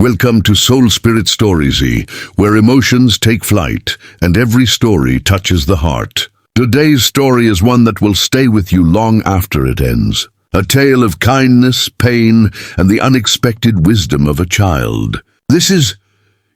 Welcome to Soul Spirit Stories, where emotions take flight and every story touches the heart. Today's story is one that will stay with you long after it ends. A tale of kindness, pain, and the unexpected wisdom of a child. This is...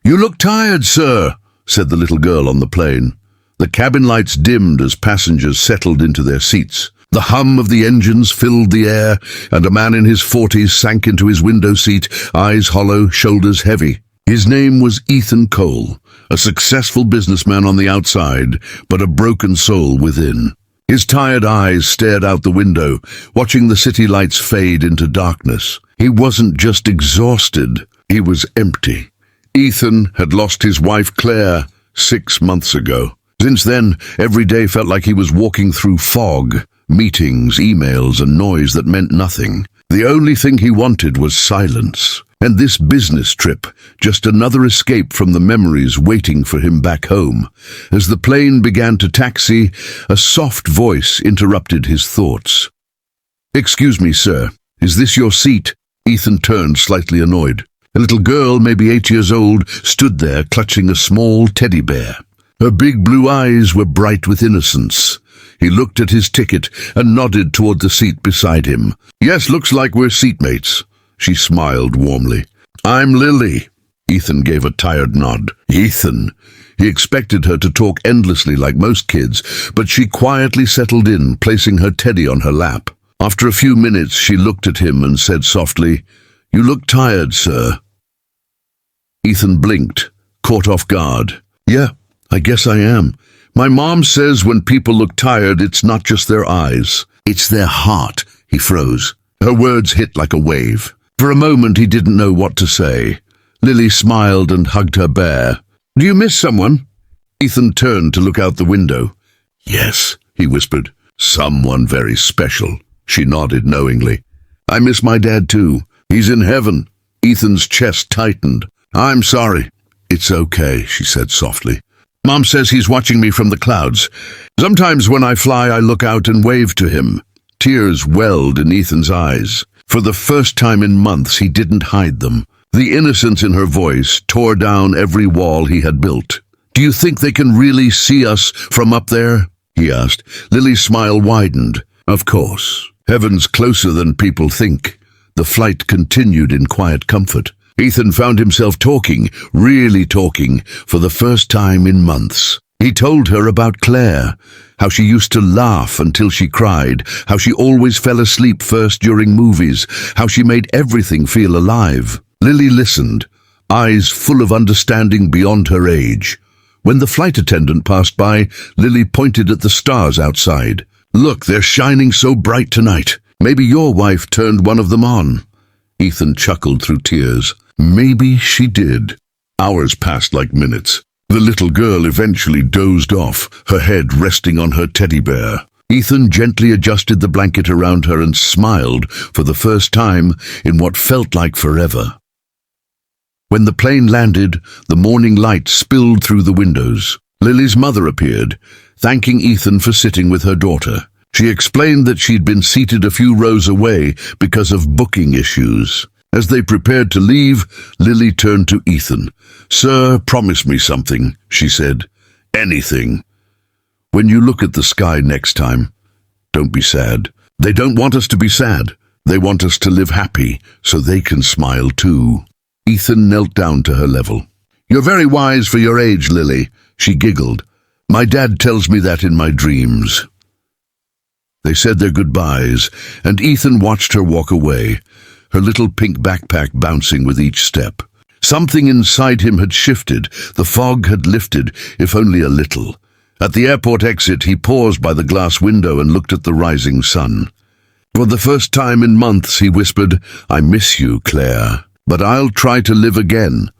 "You look tired, sir," said the little girl on the plane. The cabin lights dimmed as passengers settled into their seats. The hum of the engines filled the air, and a man in his 40s sank into his window seat, eyes hollow, shoulders heavy. His name was Ethan Cole, a successful businessman on the outside, but a broken soul within. His tired eyes stared out the window, watching the city lights fade into darkness. He wasn't just exhausted, he was empty. Ethan had lost his wife Claire 6 months ago. Since then, every day felt like he was walking through fog, meetings, emails, and noise that meant nothing. The only thing he wanted was silence. And this business trip, just another escape from the memories waiting for him back home. As the plane began to taxi, a soft voice interrupted his thoughts. "Excuse me, sir, is this your seat?" Ethan turned, slightly annoyed. A little girl, maybe 8 years old, stood there clutching a small teddy bear. Her big blue eyes were bright with innocence. He looked at his ticket and nodded toward the seat beside him. "Yes, looks like we're seatmates." She smiled warmly. "I'm Lily." Ethan gave a tired nod. Ethan. He expected her to talk endlessly like most kids, but she quietly settled in, placing her teddy on her lap. After a few minutes, she looked at him and said softly, "You look tired, sir." Ethan blinked, caught off guard. "Yeah, I guess I am. My mom says when people look tired, it's not just their eyes. It's their heart." He froze. Her words hit like a wave. For a moment, he didn't know what to say. Lily smiled and hugged her bear. "Do you miss someone?" Ethan turned to look out the window. "Yes," he whispered. "Someone very special." She nodded knowingly. "I miss my dad too. He's in heaven." Ethan's chest tightened. "I'm sorry." "It's okay," she said softly. "Mom says he's watching me from the clouds. Sometimes when I fly, I look out and wave to him." Tears welled in Ethan's eyes. For the first time in months, he didn't hide them. The innocence in her voice tore down every wall he had built. "Do you think they can really see us from up there?" he asked. Lily's smile widened. "Of course. Heaven's closer than people think." The flight continued in quiet comfort. Ethan found himself talking, really talking, for the first time in months. He told her about Claire, how she used to laugh until she cried, how she always fell asleep first during movies, how she made everything feel alive. Lily listened, eyes full of understanding beyond her age. When the flight attendant passed by, Lily pointed at the stars outside. "Look, they're shining so bright tonight. Maybe your wife turned one of them on." Ethan chuckled through tears. Maybe she did. Hours passed like minutes. The little girl eventually dozed off, her head resting on her teddy bear. Ethan gently adjusted the blanket around her and smiled for the first time in what felt like forever. When the plane landed, the morning light spilled through the windows. Lily's mother appeared, thanking Ethan for sitting with her daughter. She explained that she'd been seated a few rows away because of booking issues. As they prepared to leave, Lily turned to Ethan. "Sir, promise me something," she said. "Anything. When you look at the sky next time, don't be sad. They don't want us to be sad. They want us to live happy, so they can smile too." Ethan knelt down to her level. "You're very wise for your age, Lily," she giggled. "My dad tells me that in my dreams." They said their goodbyes, and Ethan watched her walk away, her little pink backpack bouncing with each step. Something inside him had shifted. The fog had lifted, if only a little. At the airport exit, he paused by the glass window and looked at the rising sun. For the first time in months, he whispered, "I miss you, Claire, but I'll try to live again."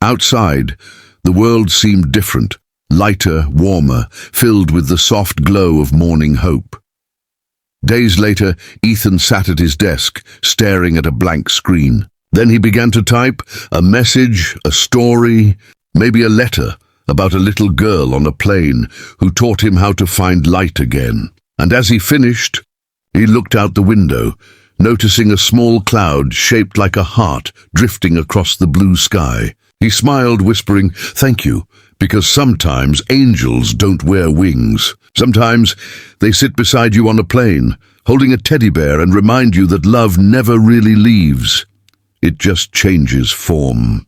Outside, the world seemed different, lighter, warmer, filled with the soft glow of morning hope. Days later, Ethan sat at his desk, staring at a blank screen. Then he began to type a message, a story, maybe a letter about a little girl on a plane who taught him how to find light again. And as he finished, he looked out the window, noticing a small cloud shaped like a heart drifting across the blue sky. He smiled, whispering, "Thank you, because sometimes angels don't wear wings. Sometimes they sit beside you on a plane, holding a teddy bear and remind you that love never really leaves. It just changes form."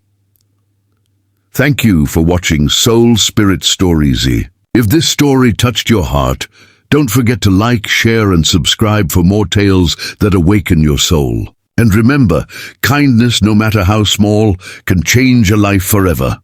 Thank you for watching Soul Spirit Stories. If this story touched your heart, don't forget to like, share, and subscribe for more tales that awaken your soul. And remember, kindness, no matter how small, can change a life forever.